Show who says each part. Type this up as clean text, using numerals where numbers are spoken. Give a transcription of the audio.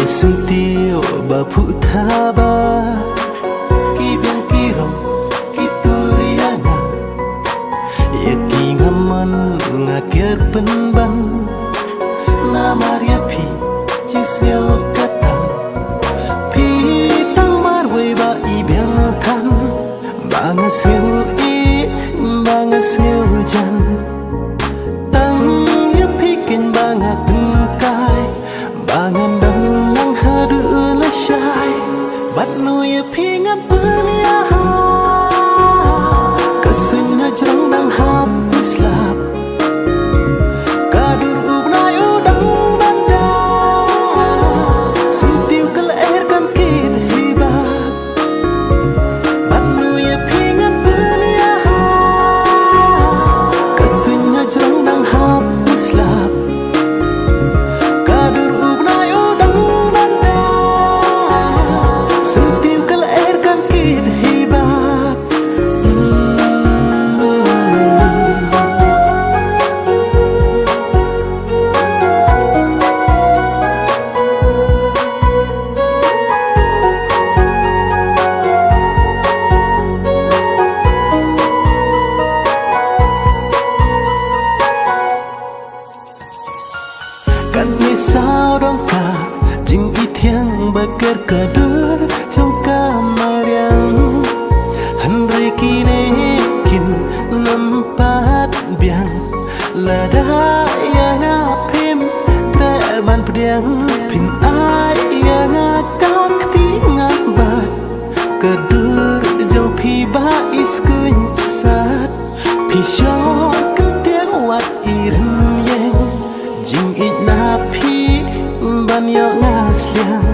Speaker 1: Sentio bapu thaba Kibang kirong kituriana Yaki ngaman ngakir penban Na Maria pi cisyo kata Pi tang marwe ba ibiang kan Bangas hiu i bangas hiu jan Tang ya pikin bangat tengkai Bangan dang lang hadu lashay Bat no ya pingat punya Kasun na jang dang hap uslap Kadur ubnay udang banda Sentiu kelairkan kid hibat Bat no ya pingat punya Kasun na jang dang hap uslap Kan ni sao dong ka jing itiang bakar kadur trong kamar yang Henry kini kin nampat biang lada yang apim kreman pediang pin ai yang akak tingat bat kadur jong pi ba iskuin sat pi syok kentiang wat irin yang Jing it na pi ban yo ngasliang